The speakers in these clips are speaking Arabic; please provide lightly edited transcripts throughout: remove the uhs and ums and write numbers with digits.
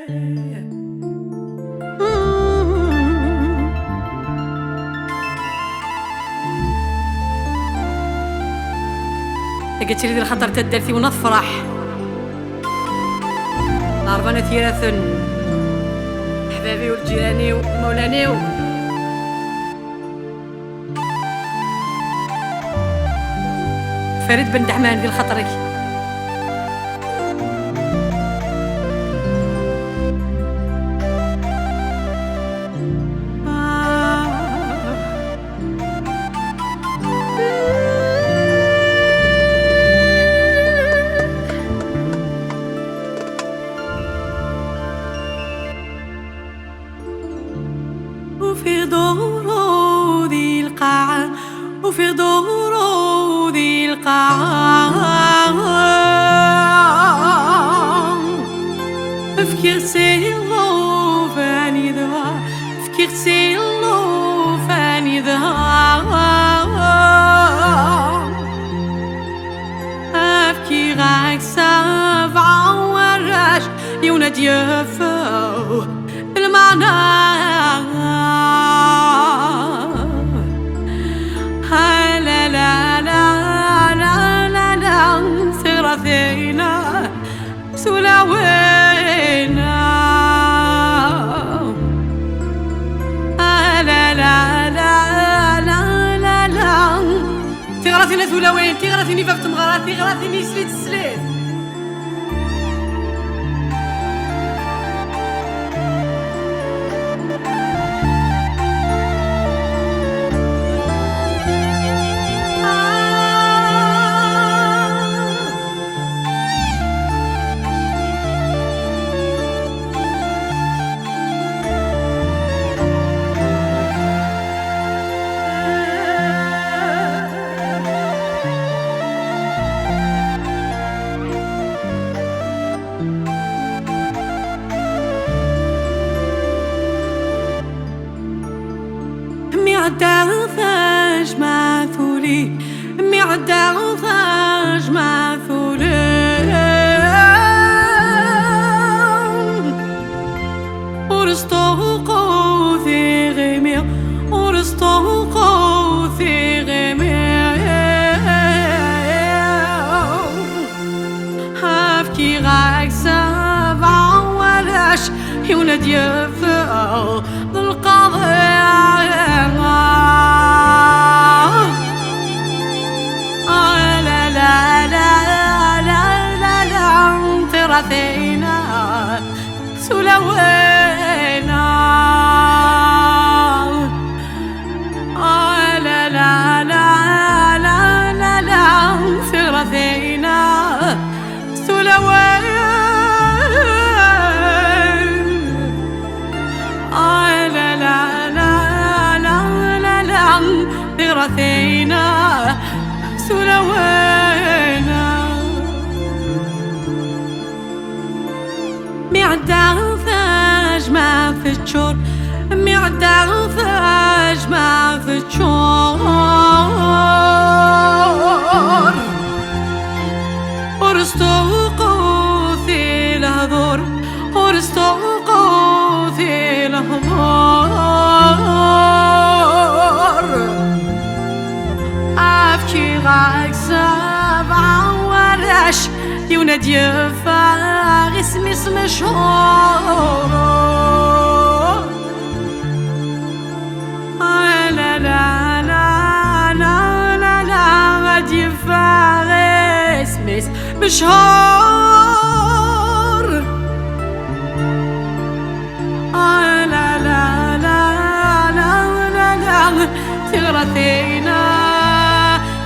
قلت لي ذي الخطر تدرتي ونفرح هربانة ثلاث حبابي والجيراني ومولاني فريد بن دحمان ذي الخطرك وفي ظهور ذي القاعة وفي ظهور ذي القاعة فكر سيلو فاني ذا فكر سيلو فاني ذا أفكي غاك سبعة وراش يونادي فو المعنى ثينا سلاوينا لا لا لا لا لا لا تغرثينا سلاوين تغرثيني ففت مغرات تغرثيني سليت السليت معداش مثولي معداش مثولي ورستوقو في غمير ورستوقو في غمير هافكي غاك سبعة ولاش يونادي فوق القضاء ثينا سلوينا لا لا لا لا لا لا ثينا سلوينا لا لا لا لا لا لا ثينا سلوينا معداش ما في الشور معداش ما في الشور ورستوقو في الهضور ورستوقو في الهضور أفكي غاك سبعة وراش يونادي فارس اسم شهور لا لا لا لا لا لا غادي فارس مشهور لا لا لا لا لا لا تغرثينا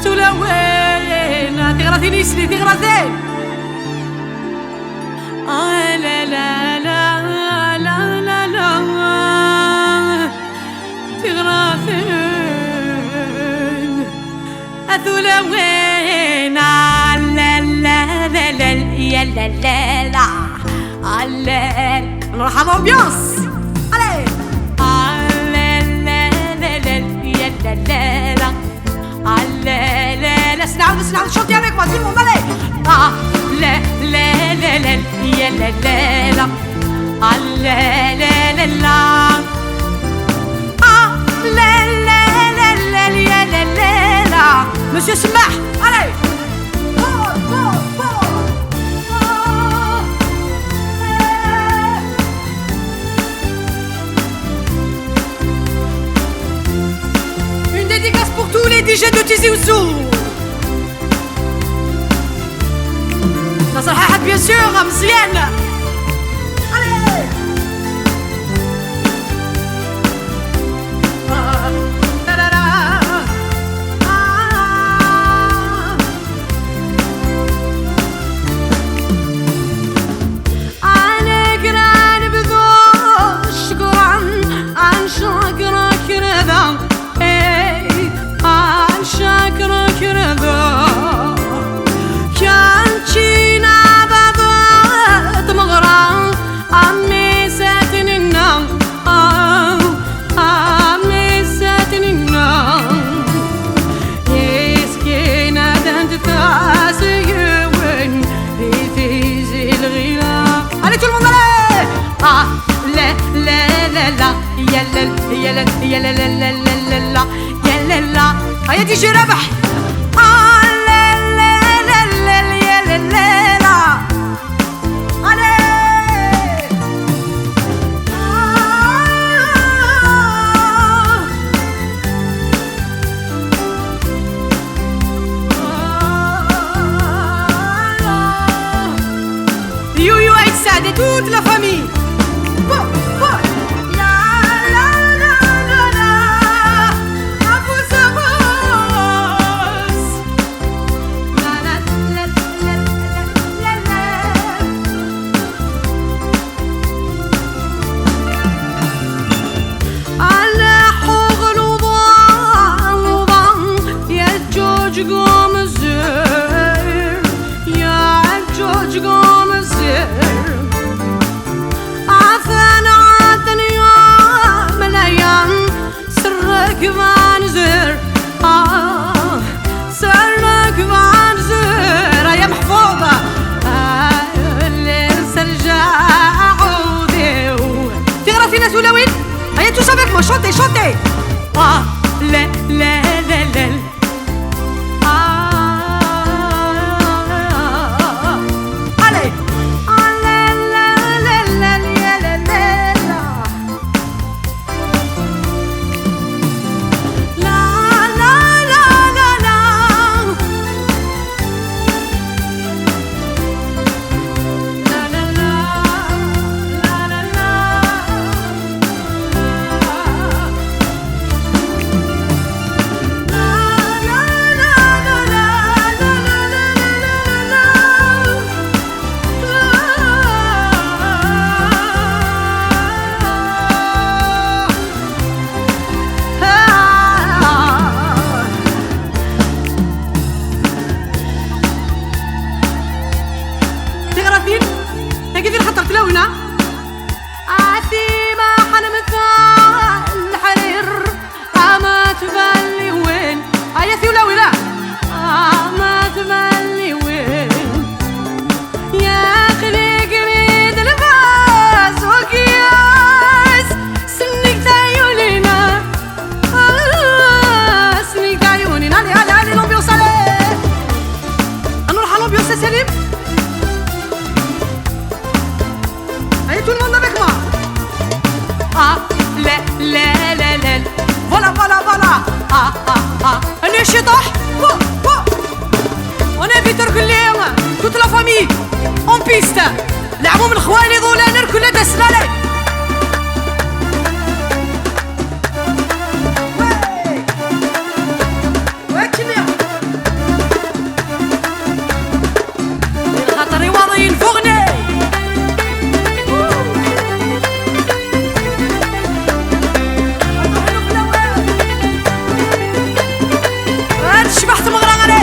سلوينا تغرثيني سلي تغرثين لا لا لا لا لا لا تغرثين أثلوين لا لا لا لا يا لا لا لا لا نروح على الأمبيانس علي لا لا لا لا يا لا لا لا لا لا لا سنعاود شوطي avec moi tout le monde allez لا لا لا لا يا لا لا لا لا لا لا لا آه لا لا لا لا يا لا لا لا مسيو سماح allez Une dédicace pour tous les DJ de Tizi Ouzou. نصر حاحد bien sûr مزيان. Allez يا لا يا لا لا لا لا لا يا لا لا هيا دي جي ربح لا لا لا لا يا لا لا لا يو عيد سعد toute la famille. Allez tous avec moi, chantez, chantez. Ah, la la la la. Allez. Ah la la la la la la la. La la la la la. La la la la la la. كيف خطرت لونا عتيمة حنمثال الحرير ما تبالي وين عياثي ولا ولا ما تبالي وين يا خليق بيد الفاس وكياس سنك تعيونينا سنك تعيونينا علي لومبيونس علي نروح على لومبيونس يا سليم. Tout le monde avec moi. Ah, la la la la. Voilà, voilà, voilà. Ah, ah, ah. Allez, chita. On invite toute la famille en piste. لعبوا من خوالي ذولا نركل لدى السلالة. الخطر يواضي الفغني. شبحت مغرى علي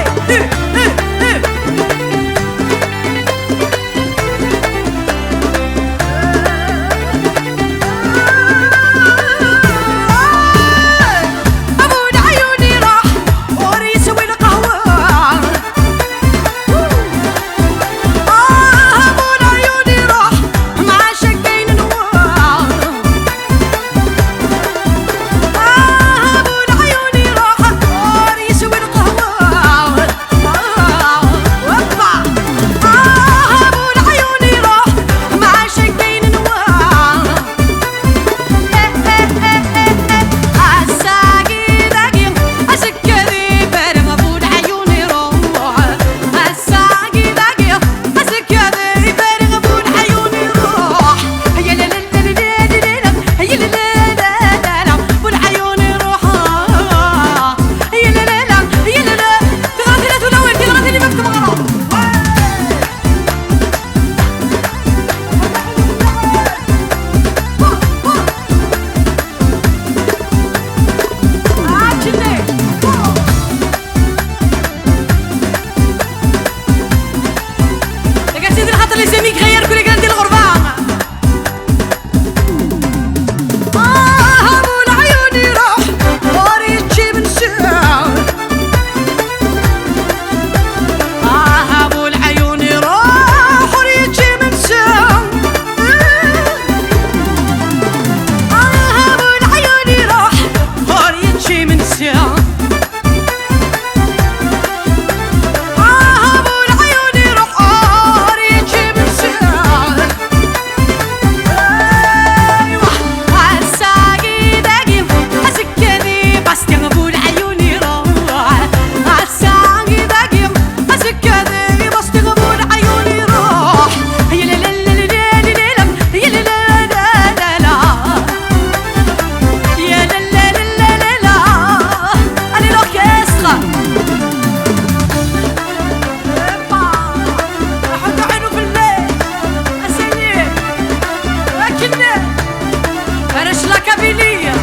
فيليا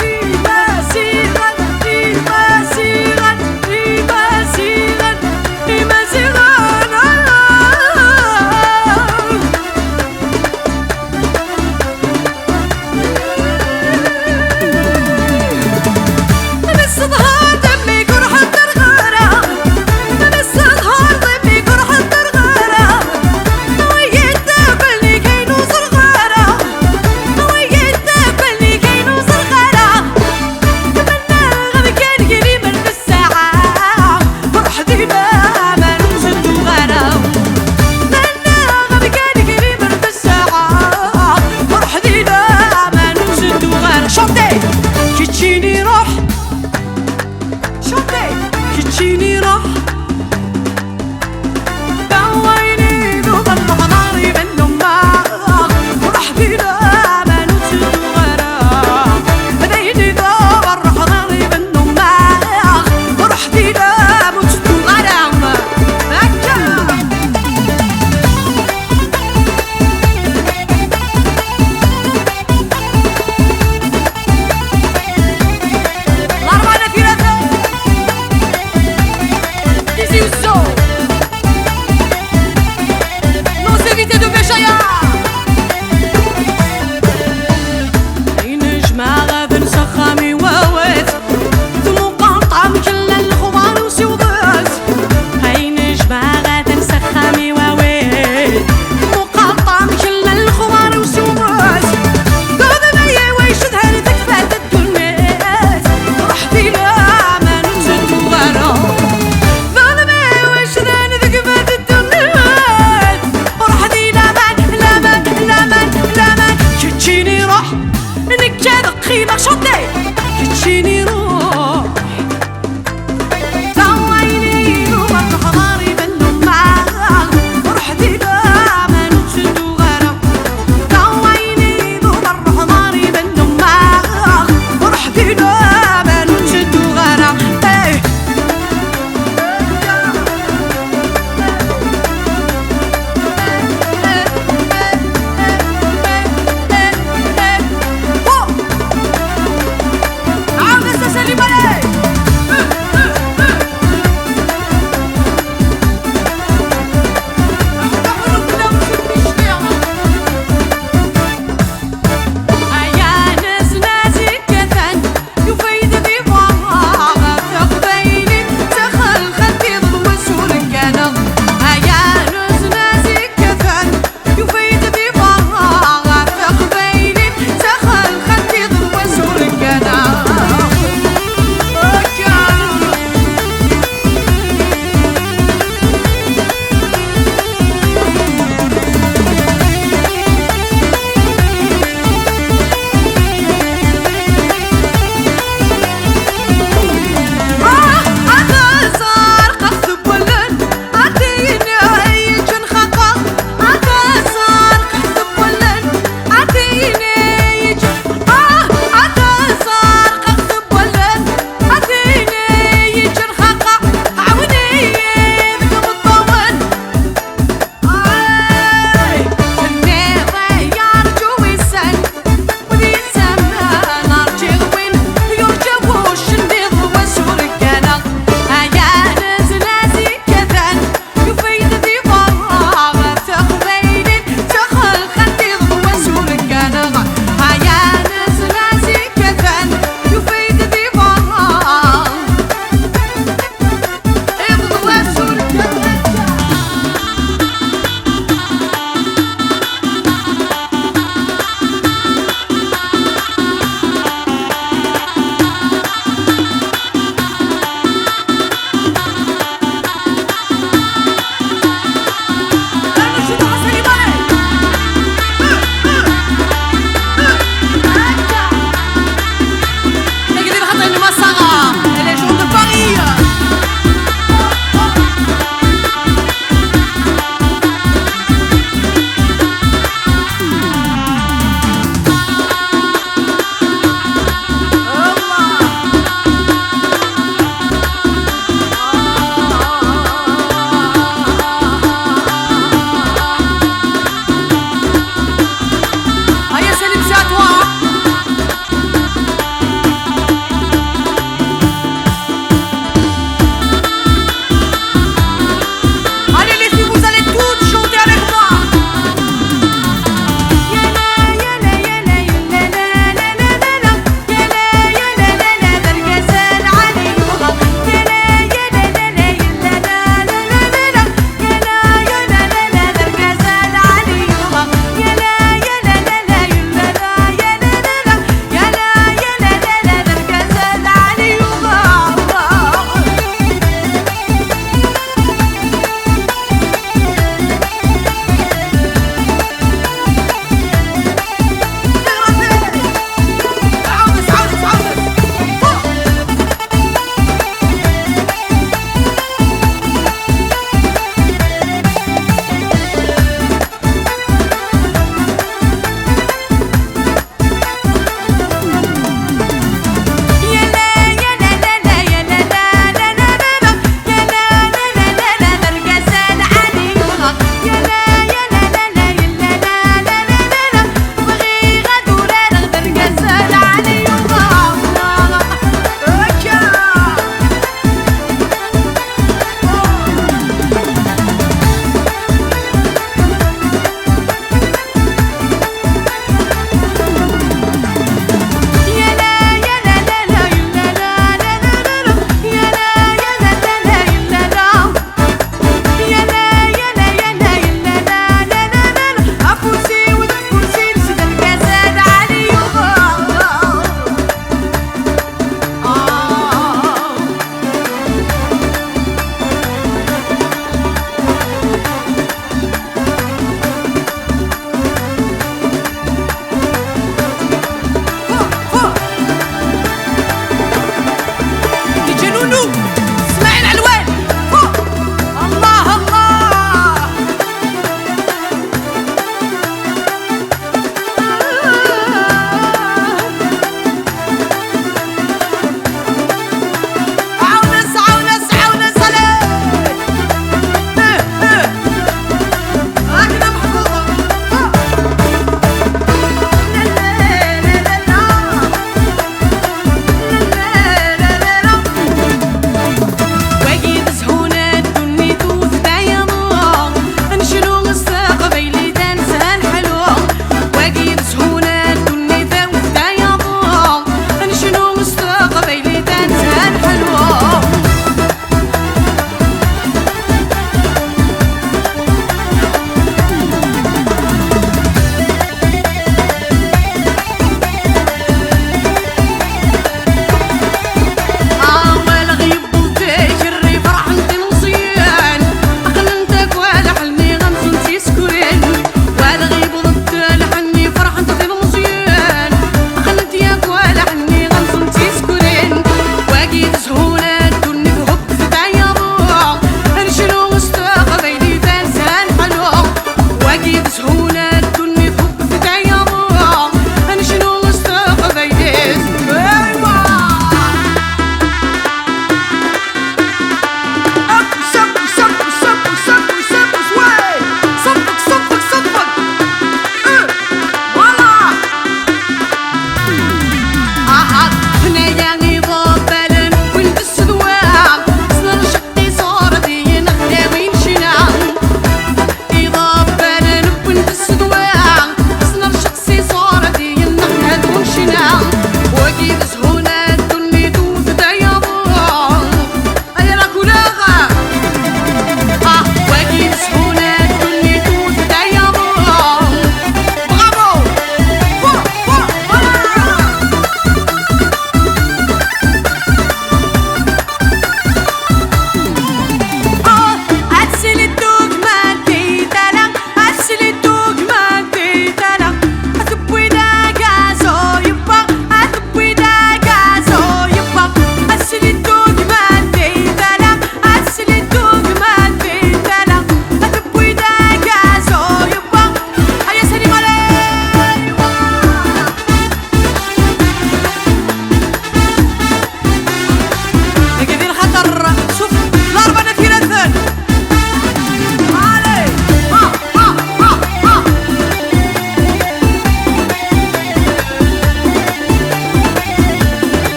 ديما سيغن ديما سيغن ديما سيغن ديما سيغن نمس ظهر دمي جرح الدرغارة نمس ظهر دمي جرح الدرغارة نويت تاكلني كي نوصل غارة نويت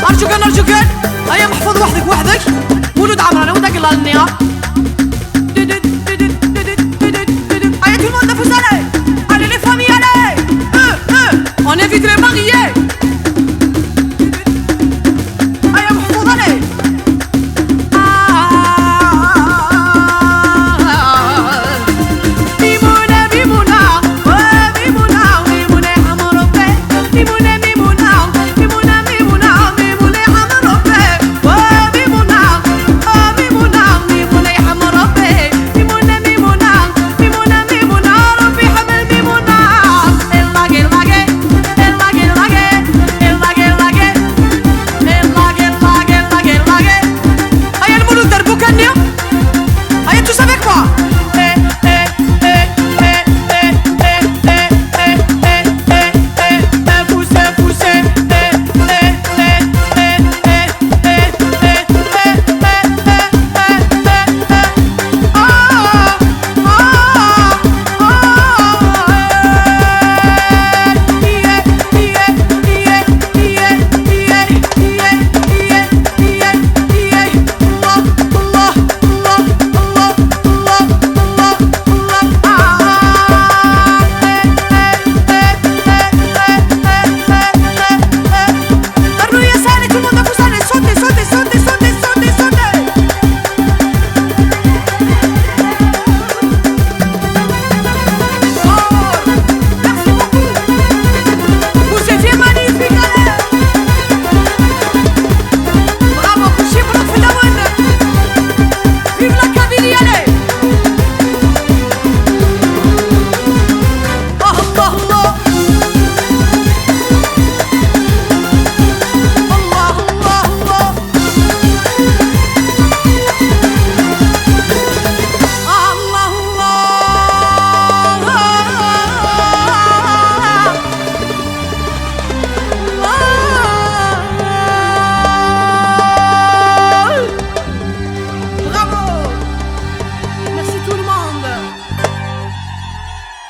أرجوك هيا محفوظ وحدك مولود عمران وداك الله النيا. Allez tout le monde vous allez les familles allez on évite les mariés. Allez محفوظ allez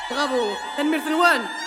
Bravo, Tanmir Thelwan.